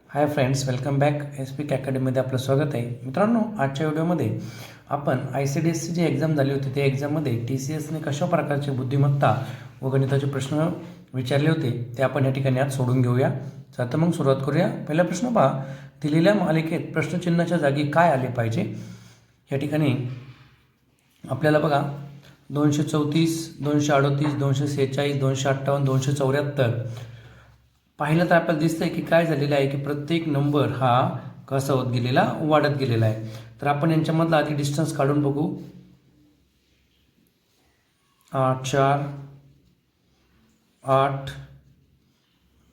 हाय friends, welcome back. SPK अकॅडमीमध्ये आपलं स्वागत आहे. मित्रांनो, आजच्या व्हिडिओमध्ये आपण ICDSची जी एक्झाम झाली होती त्या एक्झाममध्ये TCSने कशा प्रकारचे बुद्धिमत्ता व गणिताचे प्रश्न विचारले होते ते आपण या ठिकाणी आज सोडून घेऊया. तर मग सुरुवात करूया. पहिला प्रश्न पहा, दिलेल्या मालिकेत प्रश्नचिन्हाच्या जागी काय आले पाहिजे. या ठिकाणी आपल्याला बघा 234, 238, 246, 258, 274 पाहिलं तर आपल्याला दिसतंय की काय झालेलं आहे की प्रत्येक नंबर हा कसा होत गेलेला, वाढत गेलेला आहे. तर आपण यांच्यामधला आधी डिस्टन्स काढून बघू. 4, 8,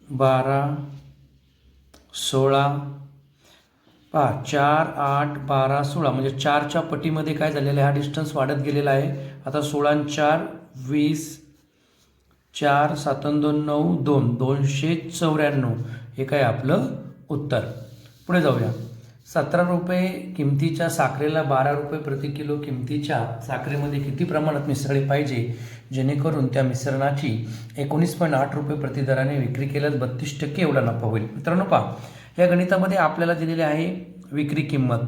12, 16. 4, 8, 12, 16 म्हणजे 4च्या पटीमध्ये काय झालेलं आहे, हा डिस्टन्स वाढत गेलेला आहे. आता 16 आणि 4 20, 4 7 2 9 2 294 हे काय आपलं उत्तर. पुढे जाऊया. 17 रुपये किमतीच्या साखरेला 12 रुपये प्रति किलो किमतीच्या साखरेमध्ये किती प्रमाणात मिसळले पाहिजे जेणेकरून त्या मिश्रणाची 19.8 रुपये प्रति दराने विक्री केल्यास 32% एवढा नफा होईल. मित्रांनो पहा, या गणितामध्ये आपल्याला दिलेले आहे विक्री किंमत,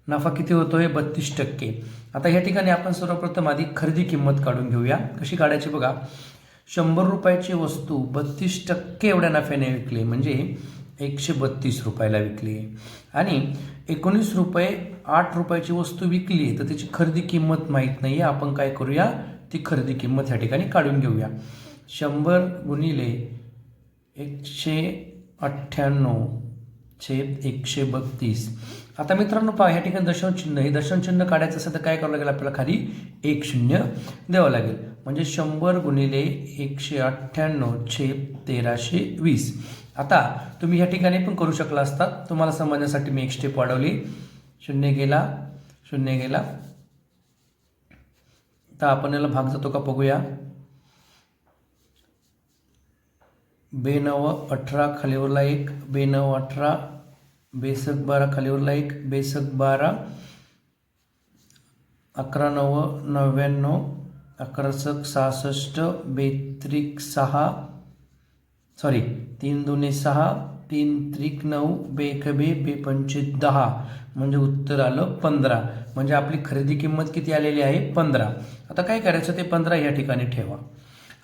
नफा किती होतोय 32%. आता या ठिकाणी आपण सर्वप्रथम आधी खरेदी किंमत काढून घेऊया. कशी काढायची बघा. 100 रुपयाची वस्तू 32% एवढ्या नफ्याने विकली म्हणजे 132 रुपयाला विकली आणि 19 रुपये 8 रुपयाची वस्तू विकली तर त्याची खरेदी किंमत माहीत नाही आहे. आपण काय करूया, ती खरेदी किंमत ह्या ठिकाणी काढून घेऊया. 100 गुणिले 198/132. आता मित्रांनो पहा, ह्या ठिकाणी दशांश चिन्ह, हे दशांश चिन्ह काढायचं असेल तर काय करावं लागेल आपल्याला, खाली 1 0 द्यावं लागेल. म्हणजे 100 गुणिले 198/1320. आता तुम्ही ह्या ठिकाणी पण करू शकला असतात. तुम्हाला समजण्यासाठी मी एक स्टेप वाढवली. 0 गेला, 0 गेला. आता आपण याला भाग जातो का बघूया. 2 18 खालीवरला 1, 2 18, बेसक 12 खालीवरला 1, बेसक 12, 11 9 99, 11 66, 32 6, सॉरी 3 2 6, 3 3 9, 2 2 5 10 म्हणजे उत्तर आलं 15. म्हणजे आपली खरेदी किंमत किती आलेली आहे 15. आता काय करायचं, ते 15 या ठिकाणी ठेवा.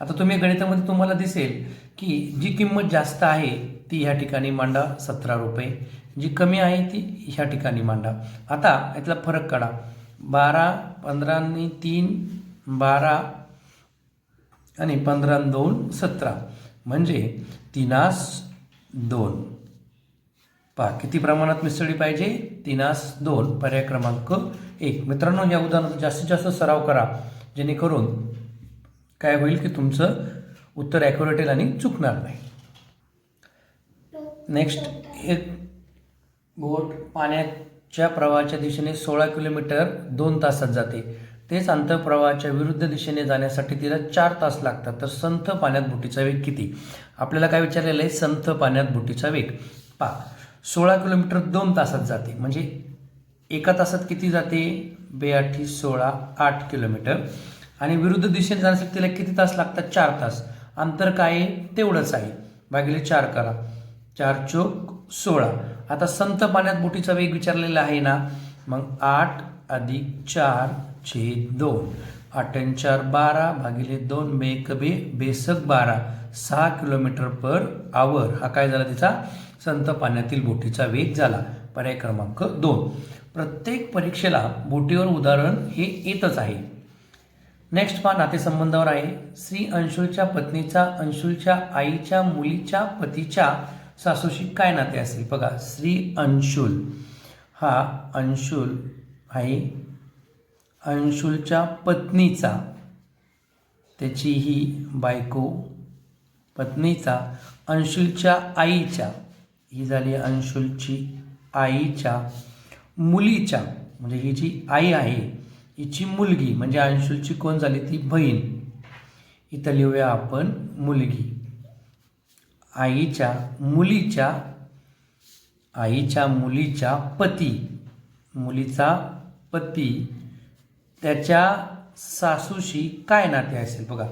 आता तुम्ही गणितामध्ये तुम्हाला दिसेल की जी किंमत जास्त आहे ती ह्या ठिकाणी मांडा 17 रुपये, जी कमी आहे ती ह्या ठिकाणी मांडा. आता यातला फरक काढा. 12, 15 आणि 3 12 आणि 15 आणि 2 17 म्हणजे 3/2. पहा किती प्रमाणात मिसळली पाहिजे, 3/2. पर्याय क्रमांक 1. मित्रांनो, या उदाहरणाचा जास्तीत जास्त सराव करा जेणेकरून काय होईल की तुमचं उत्तर ॲक्युरेट येईल आणि चुकणार नाही. नेक्स्ट, एक बोट पाण्याच्या प्रवाहाच्या दिशेने 16 किलोमीटर 2 तासात जाते. तेच अंतर प्रवाहाच्या विरुद्ध दिशेने जाण्यासाठी तिला 4 तास लागतात. तर संथ पाण्यात बोटीचा वेग किती. आपल्याला काय विचारलेलं आहे, संथ पाण्यात बोटीचा वेग. पहा, 16 किलोमीटर 2 तासात जाते म्हणजे एका तासात किती जाते, 2 8 16 8 किलोमीटर. आणि विरुद्ध दिशेने जाण्यासाठी तिला किती तास लागतात, 4 तास. अंतर काय आहे तेवढंच आहे, भागिले 4 करा, 4 चोक 16. आता संथ पाण्यात बोटीचा वेग विचारलेला आहे ना, मग 8 + 4 छेद 2, 8 आणि 4 12 भागिले 2 बेकबे बेसक 12, 6 किलोमीटर पर आवर. हा काय झाला, तिचा संथ पाण्यातील बोटीचा वेग झाला. पर्याय क्रमांक 2. प्रत्येक परीक्षेला बोटीवर उदाहरण हे येतच आहे. नेक्स्ट पहा, नातेसंबंधावर आहे. श्री अंशुलच्या पत्नीचा अंशुलच्या आईच्या मुलीच्या पतीच्या सासूशी काय नाते असेल. बघा, श्री अंशुल हा अंशुल आहे अंशुलच्या पत्नीचा, त्याची ही बायको, पत्नीचा, अंशुलच्या आईच्या, ही झाली अंशुलची आईच्या, मुलीच्या म्हणजे ही जी आई आहे हिची मुलगी म्हणजे अंशुलची कोण झाली, ती बहीण. इथं लिहूया आपण मुलगी. आईच्या मुलीच्या पती, मुलीचा पती, त्याच्या सासूशी काय नाते असेल. बघा,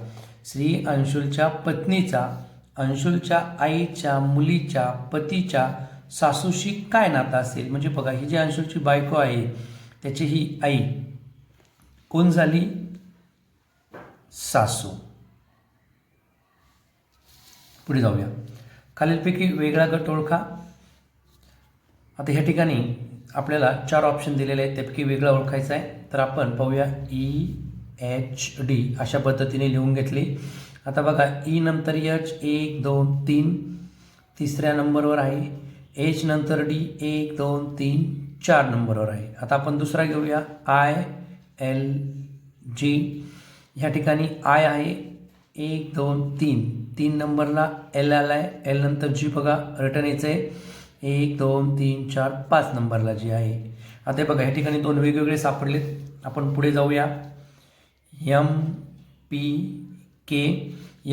श्री अंशुलच्या पत्नीचा अंशुलच्या आईच्या मुलीच्या पतीच्या सासूशी काय नातं असेल? म्हणजे बघा, ही जी अंशूची बायको आहे त्याची ही आई कोण झाली? सासू. पुढे जाऊया. खालीलपैकी वेगळा गट ओळखा. आता ह्या ठिकाणी आपल्याला 4 ऑप्शन दिलेले आहेत, त्यापैकी वेगळा ओळखायचा आहे. तर आपण पाहूया EHD अशा पद्धतीने लिहून घेतले. आता बघा, ई नंतर H 1 2 3 तिसऱ्या नंबरवर आहे. H नंतर D 1 2 3 4 नंबरवर आहे. आता आपण दुसरा घेऊया ILG. ह्या ठिकाणी आय आहे 1 2 3 3 नंबरला L आला आहे. L नंतर G बघा रिटर्न यायचं आहे 1 2 3 4 5 नंबरला जी आहे. आता हे बघा, ह्या ठिकाणी 2 वेगवेगळे सापडलेत. आपण पुढे जाऊया. MPK.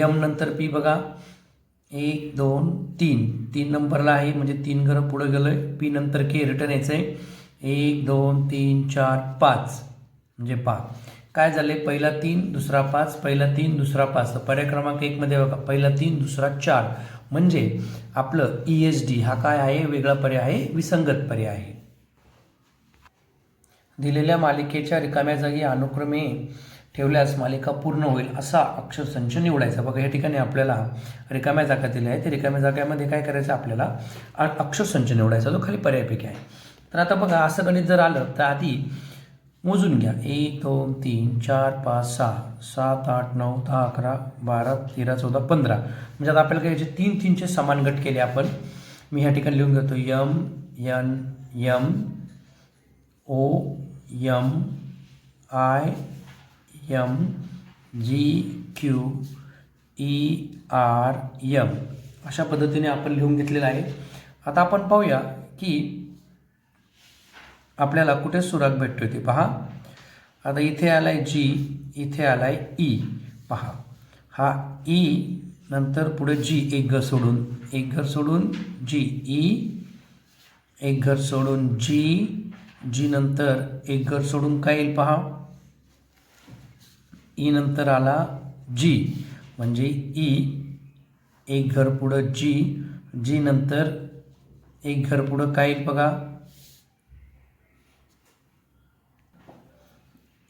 M नंतर P बघा 1 2 3 3 नंबरला आहे, म्हणजे 3 घरं पुढे गेलोय. P नंतर K रिटर्न यायचं आहे 1 2 3 4 5, म्हणजे 5. काय झाले? पहिला 3 दुसरा 5, पहिला 3 दुसरा 5. पर्याय क्रमांक 1 मध्ये बघा, पहिला 3 दुसरा 4, म्हणजे आपलं ESD हा काय आहे? वेगळा पर्याय आहे, विसंगत पर्याय आहे. दिलेल्या मालिकेच्या रिकाम्या जागी अनुक्रमे ठेवल्यास मालिका पूर्ण होईल असा अक्षरसंच निवडायचा. बघा, या ठिकाणी आपल्याला रिकाम्या जागा दिल्या आहेत. रिकाम्या जागामध्ये काय करायचं? आपल्याला अक्षरसंच निवडायचा, जो खाली पर्यायपैकी आहे. तर आता बघा, असं गणित जर आलं तर आधी मोजून घ्या. 1 2 3 4 5 6 7 8 9 10 11 12 13 14 15. म्हणजे आता आपल्याला काय 3 3चे समान गट केले आपण. मी ह्या ठिकाणी लिहून घेतो MN OM IM GQ ERM अशा पद्धतीने आपण लिहून घेतलेलं आहे. आता आपण पाहूया की आपल्याला कुठे सुराग भेटतोय ते पहा. आता इथे आलाय G, इथे आलाय E. पहा, हा E नंतर पुढे G, एक घर सोडून G, E एक घर सोडून G नंतर एक घर सोडून काय येईल पहा, E नंतर आला G, म्हणजे E एक घर पुढं G नंतर एक घर पुढं काय येईल बघा,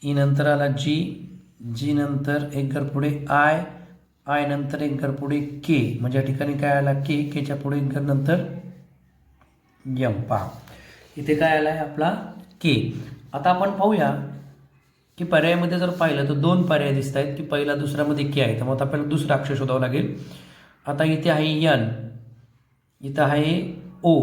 E नंतर आला G नंतर एक घर पुढे I नंतर एक घर पुढे K, म्हणजे या ठिकाणी काय आला Kच्या पुढे एक घर नंतर M. पहा, इथे काय आला आहे आपला K. आता आपण पाहूया की पर्यायामध्ये जर पाहिलं तर 2 पर्याय दिसत आहेत की पहिला दुसऱ्यामध्ये K आहे, त्यामुळे आपल्याला दुसरा अक्षर शोधावं लागेल. आता इथे आहे N, इथं आहे O,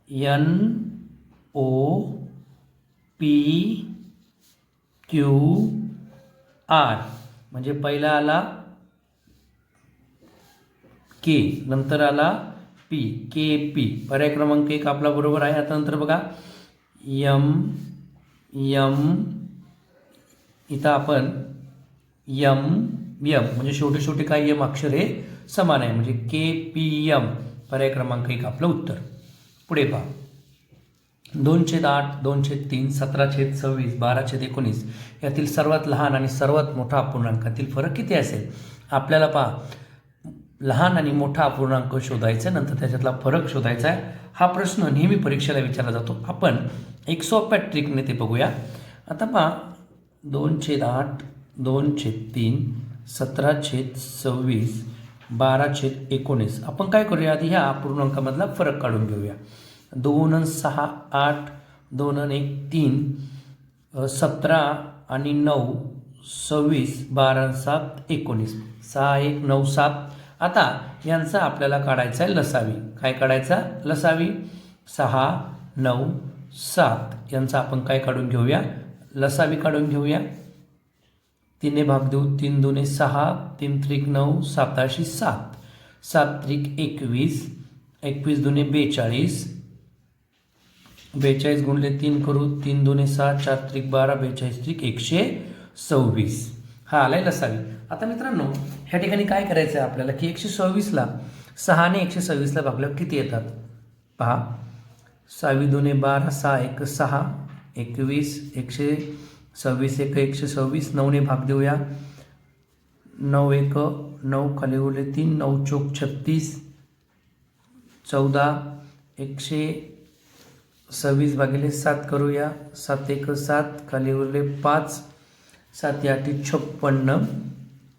NOPQR, म्हणजे पहिला आला K नंतर आला P, KP. पर्याय क्रमांक 1 आपला बरोबर आहे. आता नंतर बघा M इथं आपण M म्हणजे शेवटी शेवटी काय M अक्षर हे समान आहे, म्हणजे KPM. पर्याय क्रमांक 1 आपलं उत्तर. पुढे पहा, 2/8 2/3 17/26 12/19 यातील सर्वात लहान आणि सर्वात मोठा अपूर्णांकातील फरक किती असेल? आपल्याला पहा, लहान आणि मोठा अपूर्णांक शोधायचा, नंतर त्याच्यातला फरक शोधायचा आहे. हा प्रश्न नेहमी परीक्षेला विचारला जातो. आपण एक सोप्या ट्रिकने ते बघूया. आता पहा, 2/8 2/3 17/26 12/19. आपण काय करूया, आधी ह्या अपूर्णांकामधला फरक काढून घेऊया. 2 आणि 6 8, 2 आणि 1 3, 17 आणि 9 26, 12 आणि 7 19, 6 1 9 7. आता यांचा आपल्याला काढायचा आहे लसावी. काय काढायचा? लसावी. 6 9 7 यांचा आपण काय काढून घेऊया? लसावी काढून घेऊया. 3 भाग देऊ. 3 2 6, 3 3 9, 7 7, 7 3 21, 21 2 42, 42 गुणिले 3 करू. 3 2 6, 4 3 12, 42 3 126. हा आलाय लसावी. आता मित्रांनो, ह्या ठिकाणी काय करायचं आहे आपल्याला की 126ला 6 ने 126ला भागल्यावर किती येतात पहा. 6 2 12, 6 1 6, 21 126 1 126. 9 ने भाग देऊया. 9 1 9, खाली उरले 3, 9 चौक 36, 14 126 भागिले 7 करूया. 7 1 7, खाली उरले 5, 7 8 56,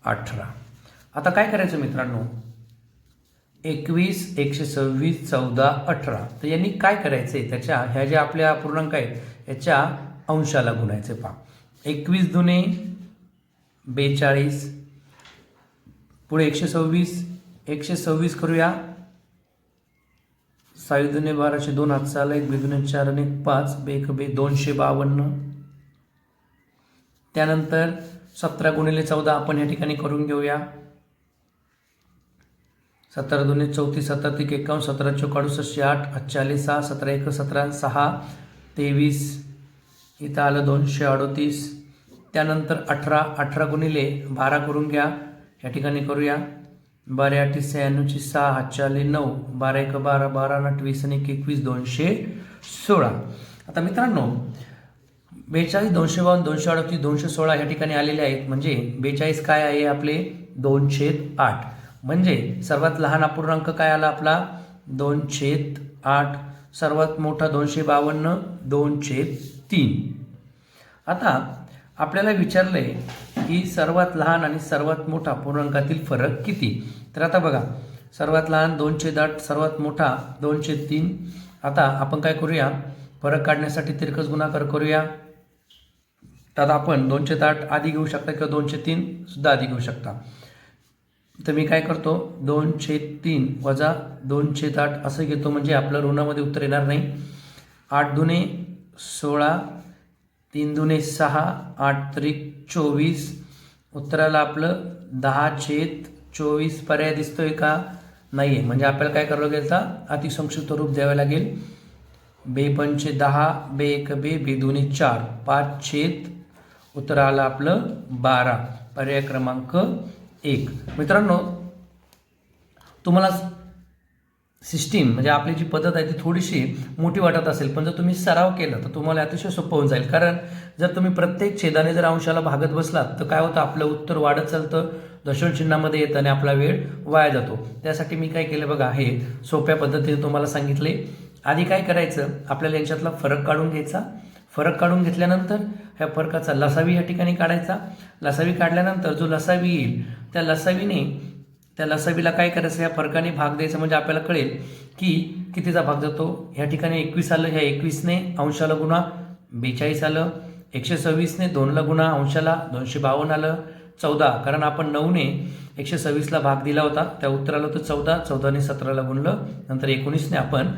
18. आता काय करायचं मित्रांनो, 21 126 14 18. तर यांनी काय करायचे, त्याच्या ह्या ज्या आपल्या अपूर्णांक आहेत याच्या अंशाला गुणायचे. पहा 21 दुने 42, पुढे 126 करूया. 6 दुने 12, 2 हातचा आला, 1 दुने 4 आणि 5, 1 252. त्यानंतर 17 गुणिले 14 आपण या ठिकाणी करून घेऊया. 17 दुने 34, 17 3 51, 17 चौक 68, 8 40 6, 17 1 17, 6 23, इथं आलं 238. त्यानंतर 18 गुणिले 12 करून घ्या, या ठिकाणी करूया. 12 8 96, 6 हातच्या आले 9, 12 1 12, 12 8 20 आणि 21 216. आता मित्रांनो 42 252 238 216 या ठिकाणी आलेले आहेत. म्हणजे 42 काय आहे आपले 2/8. म्हणजे सर्वात लहान अपूर्णांक काय आला आपला 2/8. सर्वात मोठा 252 2/3. आता आपल्याला विचारलंय की सर्वात लहान आणि सर्वात मोठा पूर्णांकातील फरक किती. तर आता बघा, सर्वात लहान 2/8, सर्वात मोठा 2/3. आता आपण काय करूया, फरक काढण्यासाठी तिरकस गुणाकार करूया. तर आपण 2/8 आधी घेऊ शकता किंवा 2/3 सुद्धा आधी घेऊ शकता. तर मी काय करतो, 2/3 वजा 2/8 असं घेतो, म्हणजे आपलं ऋणामध्ये उत्तर येणार नाही. 8 दुने 16, 3 दुने 6, 8 त्रिक 24. उत्तराला आपलं 10/24 पर्याय दिसतोय का, नाही आहे. म्हणजे आपल्याला काय करावं लागेल, तर अतिसंक्षिप्त रूप द्यावे लागेल. 2 पंचे 10, 2 1 2, 2 दुने 4, 5/, उत्तर आलं आपलं 12, पर्याय क्रमांक 1. मित्रांनो तुम्हाला सिस्टीम म्हणजे आपली जी पद्धत आहे ती थोडीशी मोठी वाटत असेल, पण जर तुम्ही सराव केला तर तुम्हाला अतिशय सोपं होऊन जाईल. कारण जर तुम्ही प्रत्येक छेदाने जर अंशाला भागत बसलात तर काय होतं, आपलं उत्तर वाढत चालतं, दशम चिन्हामध्ये येतं आणि आपला वेळ वाया जातो. त्यासाठी मी काय केलं बघा, हे सोप्या पद्धतीने तुम्हाला सांगितले. आधी काय करायचं, आपल्याला यांच्यातला फरक काढून घ्यायचा. फरक काढून घेतल्यानंतर ह्या फरकाचा लसावी या ठिकाणी काढायचा. लसावी काढल्यानंतर जो लसावी येईल त्या लसावीला काय करायचं, या फरकाने भाग द्यायचा. म्हणजे आपल्याला कळेल की कितीचा भाग जातो. ह्या ठिकाणी 21 आलं, ह्या 21ने अंशाला गुणा 42 आलं. 126ने 2ला गुणा अंशाला 252 आलं. 14 कारण आपण 9ने 126ला भाग दिला होता, त्या उत्तराला होतं 14. 14ने 17ला गुणलं, नंतर 19ने आपण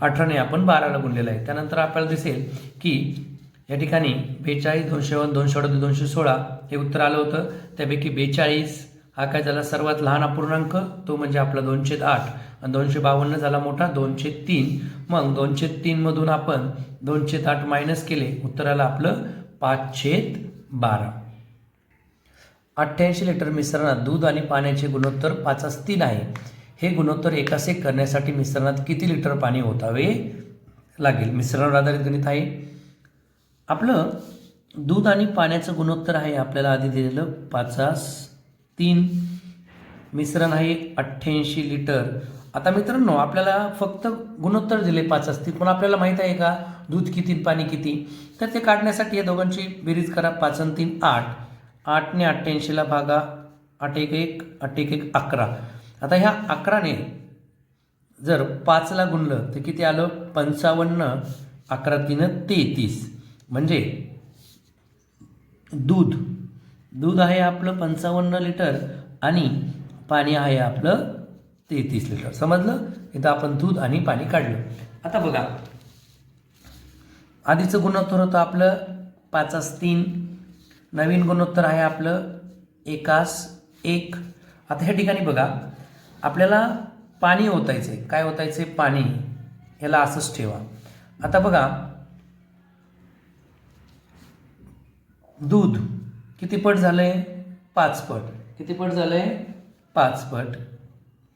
18ने आपण 12ला गुणलेलं आहे. त्यानंतर आपल्याला दिसेल की या ठिकाणी 42 252 238 216 हे उत्तर आलं होतं. त्यापैकी 42 हा काय झाला सर्वात लहान अपूर्णांक, तो म्हणजे आपला 2/8. आणि 252 झाला मोठा 2/3. मग 2/3 मधून आपण 2/8 मायनस केले, उत्तराला आपलं 5/12. 88 लिटर मिश्रणात दूध आणि पाण्याचे गुणोत्तर 5:3 आहे. हे गुणोत्तर एकास एक करण्यासाठी मिश्रणात किती लिटर पाणी ओतावे लागेल. मिश्रणावर आधारित गणित आहे. आपलं दूध आणि पाण्याचं गुणोत्तर आहे आपल्याला आधी दिलेलं 5:3. मिश्रण आहे 88 लिटर. आता मित्रांनो आपल्याला फक्त गुणोत्तर दिले 5:3, पण आपल्याला माहीत आहे का दूध किती पाणी किती. तर ते काढण्यासाठी या दोघांची बेरीज करा. 5 आणि 3 8. 8ने 88ला भागा, 8 1 1 8 1 1 11. आता ह्या 11ने जर 5ला गुणलं तर किती आलं 55. 11 3 33. म्हणजे दूध आहे आपलं 55 लिटर आणि पाणी आहे आपलं 33 लिटर. समजलं. इथं आपण दूध आणि पाणी काढलं. आता बघा, आधीचं गुणोत्तर होतं आपलं 5:3. नवीन गुणोत्तर आहे आपलं 1:1. आता ह्या ठिकाणी बघा, आपल्याला पाणी ओतायचं आहे. काय ओतायचं आहे, पाणी. याला असंच ठेवा. आता बघा, दूध किती पट झालंय 5 पट. किती पट झालंय 5 पट.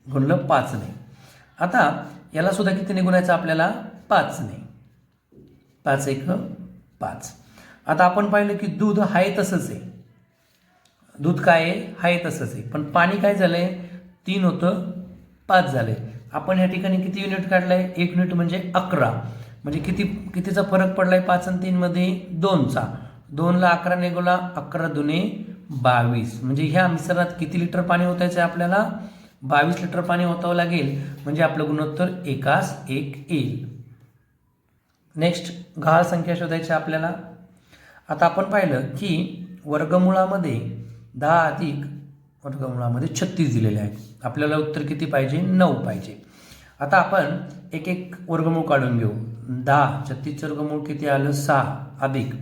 गुणलं 5ने. आता याला सुद्धा कितीने गुणायचं आपल्याला 5ने. 5 1 5. आता आपण पाहिलं की दूध आहे तसंच आहे. दूध काय आहे तसंच आहे, पण पाणी काय झालंय 3 होतं 5 झालंय. आपण या ठिकाणी किती युनिट काढलाय? 1 युनिट म्हणजे 11. म्हणजे कितीचा फरक पडलाय 5 आणि 3 मध्ये? 2चा. 2ला 11 ने गुणा, 11 दुने 22. म्हणजे ह्या मिश्रणात किती लिटर पाणी ओतायचं आहे आपल्याला? 22 लिटर पाणी ओतावं लागेल. म्हणजे आपलं गुणोत्तर 1:1 येईल. नेक्स्ट गहाळ संख्या शोधायची आपल्याला. आता आपण पाहिलं की वर्गमुळामध्ये 10 अधिक वर्गमुळामध्ये 36 दिलेले आहे. आपल्याला उत्तर किती पाहिजे? 9 पाहिजे. आता आपण एक एक वर्गमूळ काढून घेऊ. 10 36 वर्गमूळ किती आलं? 6 अधिक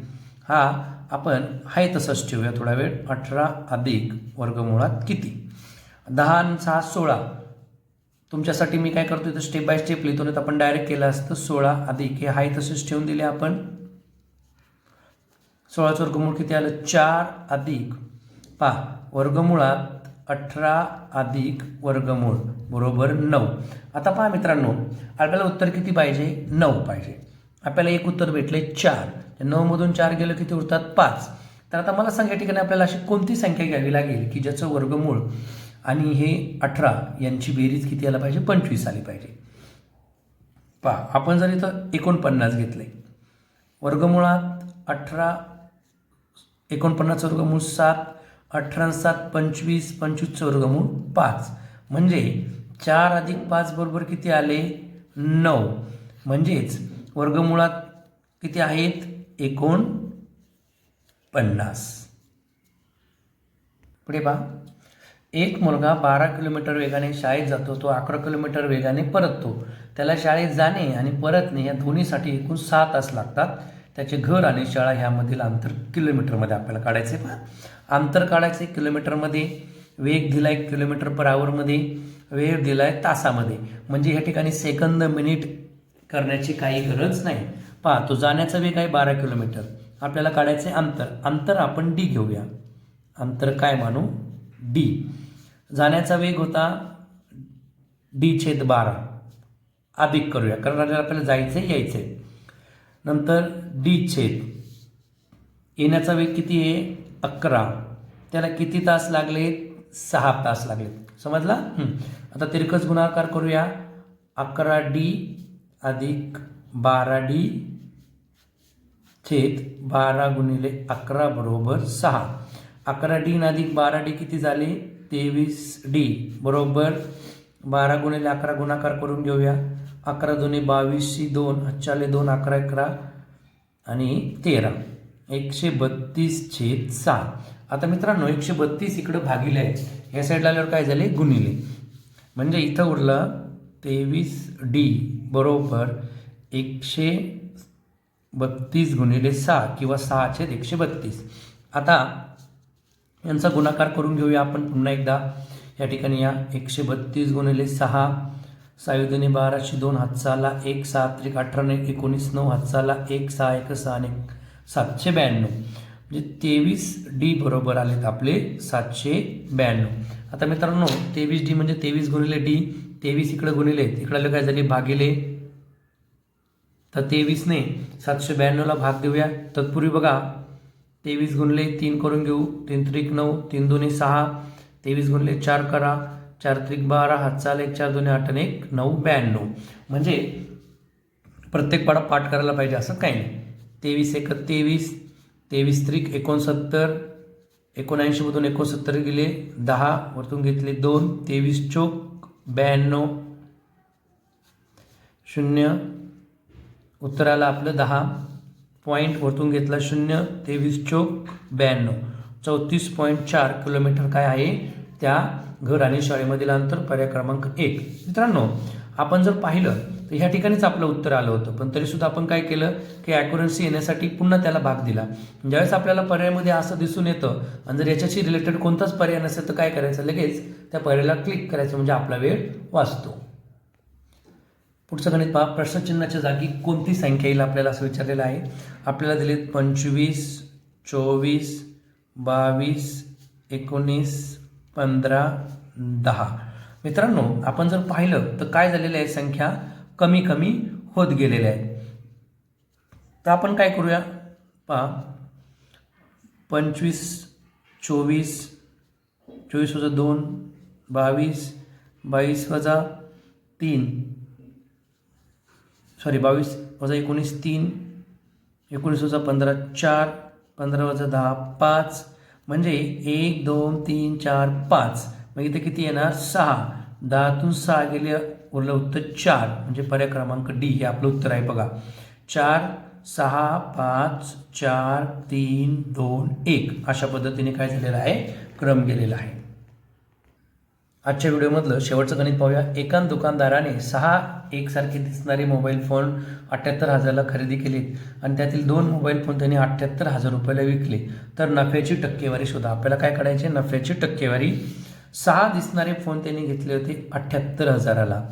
हा आपण आहे तसंच ठेवूया थोडा वेळ. 18 अधिक वर्गमुळात किती? 10 आणि 6 16. तुमच्यासाठी मी काय करतो तर स्टेप बाय स्टेप लिहितो, नाही तर आपण डायरेक्ट केलं असतं. 16 अधिक हे आहे तसंच ठेवून दिले आपण. 16चं वर्गमूळ किती आलं? 4 अधिक वर्गमुळात 18 अधिक वर्गमूळ बरोबर 9. आता पहा मित्रांनो, आपल्याला उत्तर किती पाहिजे? 9 पाहिजे. आपल्याला एक उत्तर भेटले 4. 9 मधून 4 गेलं किती उरतात? 5. तर आता मला सांगा या ठिकाणी आपल्याला अशी कोणती संख्या घ्यावी लागेल की ज्याचं वर्गमूळ आणि हे 18 यांची बेरीज किती आला पाहिजे? 25 आली पाहिजे. पहा, आपण जर इथं 49 घेतले, वर्गमुळात 18, 49 वर्गमूळ 7, 18 7 25, 25 वर्गमूळ 5. म्हणजे 4 अधिक 5 बरोबर किती आले? 9. म्हणजेच वर्गमुळात किती आहेत? 49. पुढे पहा, एक मुलगा 12 किलोमीटर वेगाने शाळेत जातो. तो 11 किलोमीटर वेगाने परततो. त्याला शाळेत जाणे आणि परतणे या दोन्हीसाठी एकूण 6 तास लागतात. त्याचे घर आणि शाळा ह्यामधील अंतर किलोमीटरमध्ये आपल्याला काढायचे. पहा, अंतर काढायचे किलोमीटरमध्ये, वेग दिलाय किलोमीटर पर आवरमध्ये, वेळ दिलाय तासामध्ये. म्हणजे ह्या ठिकाणी सेकंद मिनिट करण्याची काही गरज नाही. पहा, तो जाण्याचा वेग आहे 12 किलोमीटर. आपल्याला काढायचे अंतर आपण डी घेऊया. अंतर काय मानू? डी. जाण्याचा वेग होता d/12. अधिक करूया कारण आपल्याला जायचंय यायचंय. नंतर येण्याचा वेग किती आहे? 11. त्याला किती तास लागले? 6 तास लागले. समजला? आता तिरकस गुणाकार करूया. 11d अधिक 12d छेद 12 गुणिले 11 बरोबर 6. 11d अधिक 12d किती झाले? 23d बरोबर 12 गुणिले 11 गुणाकार करून घेऊया. 11 दुने 22, 2 हातच्याले 2, 11 11 आणि 13. 132/6. आता मित्रांनो 132 इकडं भागिले आहे, या साईडला आल्यावर काय झाले? गुणिले. म्हणजे इथं उरलं 23d बरोबर 132 गुणिले 6 किंवा 6/132. आता यांचा गुणाकार करून घेऊया आपण पुन्हा एकदा. या ठिकाणी या 132 गुणिले 6, 6 दुने 12, 2 हातचाला 1, 7 18 19, 9 हातचाला 1, 6 1 6 आणि 792. म्हणजे 23d बरोबर आलेत आपले 792. आता मित्रांनो 23d म्हणजे 23 गुणिले d. 23 इकडे गुणिले, इकडे काय झाले? भागिले. तर 23ने 792ला भाग देऊया. तत्पूर्वी बघा 23 गुणिले 3 करून घेऊ. 3 त्रिक 9, 3 दुने 6, 23 गुणिले 4 करा, 4 त्रिक 12, हातचाला 1, 4 दुने 8 आणि 1 9 92. म्हणजे प्रत्येक पाडा पाठ करायला पाहिजे असं काही नाही. 23 1 23, 23 त्रिक 69, 79 मधून 69 गेले 10, वरतून घेतले 2, 23 चोक 92, 0 उत्तराला आपलं 10. पॉईंट वरतून घेतला 0, 23 चोक 92, 34.4 किलोमीटर काय आहे त्या घर आणि शाळेमधील अंतर. पर्याय क्रमांक 1. मित्रांनो आपण जर पाहिलं तर ह्या ठिकाणीच आपलं उत्तर आलं होतं, पण तरीसुद्धा आपण काय केलं की ॲक्युरन्सी येण्यासाठी पुन्हा त्याला भाग दिला. ज्यावेळेस आपल्याला पर्यायामध्ये असं दिसून येतं आणि जर याच्याशी रिलेटेड कोणताच पर्याय नसेल तर काय करायचं? लगेच त्या पर्यायाला क्लिक करायचं, म्हणजे आपला वेळ वाचतो. पुढचं गणित पहा. प्रश्नचिन्हाच्या जागी कोणती संख्या येईल आपल्याला असं विचारलेलं आहे. आपल्याला दिलेत 25, 24, 22, 19, 15, 10. मित्रांनो आपण जर पाहिलं तर काय झालेलं आहे? संख्या कमी कमी होत गेलेल्या आहेत. तर आपण काय करूया? पहा 25, 24 वजा 2, 22, 22 वजा 22 वजा 19 3, 19 वजा 15 4, 15 वजा 10 5, म्हणजे 1 2 3 4 5. मग इथे किती येणार 6. 10तून 6 गेले, उरलं उत्तर 4, म्हणजे पर्याय क्रमांक डी हे आपलं उत्तर आहे बघा. 4 6 5 4 3 2 1 अशा पद्धतीने काय झालेलं आहे, क्रम गेलेला आहे. आजच्या व्हिडिओमधलं शेवटचं गणित पाहूया. एका दुकानदाराने 6 एकसारखे दिसणारे मोबाईल फोन 78,000ला खरेदी केलीत आणि त्यातील 2 मोबाईल फोन त्यांनी 78,000 रुपयाला विकले. तर नफ्याची टक्केवारी शोधा. आपल्याला काय काढायचे, नफ्याची टक्केवारी. 6 दिसणारे फोन त्यांनी घेतले होते 78,000ला,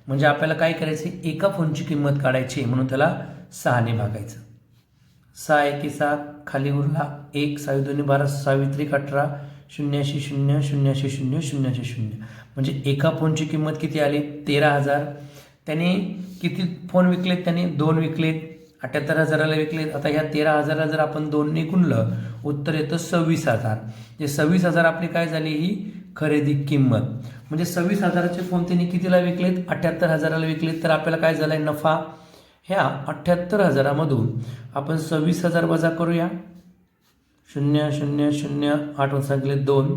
म्हणजे आपल्याला काय करायचे, एका फोनची किंमत काढायची, म्हणून त्याला 6ने भागायचं. 6 एके 6, खाली उरला 1, 6 2 12, 6 त्रिक 18, 0 0 0 0 0 0, म्हणजे एका फोनची किंमत किती आली 13,000. त्याने किती फोन विकलेत, त्याने 2 विकलेत, 78,000ला विकलेत. आता ह्या 13,000ला जर आपण 2ने गुणलं, उत्तर येतं 26,000. जे 26,000 आपली काय झाली, ही खरेदी किंमत. म्हणजे 26,000चे फोन त्यांनी कितीला विकलेत, 78,000ला विकलेत. तर आपल्याला काय झालाय, नफा. ह्या 78,000मधून आपण 26,000 वजा करूया. 0 0 0 8 सांगितले 2,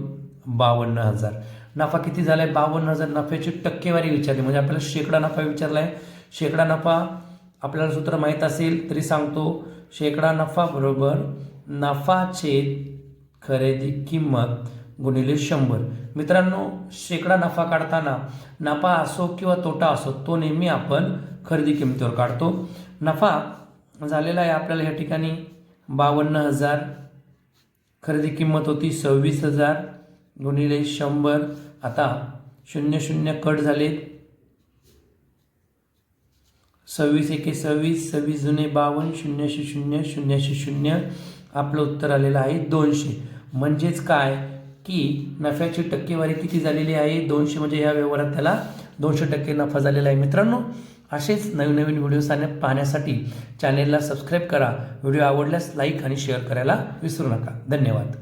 52,000. नफा किती झालाय, 52,000. नफ्याची टक्केवारी विचारली, म्हणजे आपल्याला शेकडा नफा विचारलाय. शेकडा नफा आपल्याला सूत्र माहीत असेल तरी सांगतो. शेकडा नफा बरोबर नफा छेद खरेदी किंमत गुणिले 100. मित्रांनो, शेकडा नफा काढताना नफा असो किंवा तोटा असो, तो नेहमी आपण खरेदी किंमतीवर काढतो. नफा झालेला आहे आपल्याला या ठिकाणी 52,000. खरेदी किंमत होती 26,000 गुणिले 100. आता 0 0 कट झाले, 26 एके 26, 26 दुने 52, 0 0 0 0. आपलं उत्तर आलेलं आहे 200. म्हणजेच काय की नफ्याची टक्केवारी किती झालेली आहे, 200. म्हणजे या व्यवहारात त्याला 200% नफा झालेला आहे. मित्रांनो, असेच नवीन नवीन व्हिडिओ पाहण्यासाठी चॅनेलला सबस्क्राईब करा. व्हिडिओ आवडल्यास लाईक आणि शेअर करायला विसरू नका. धन्यवाद.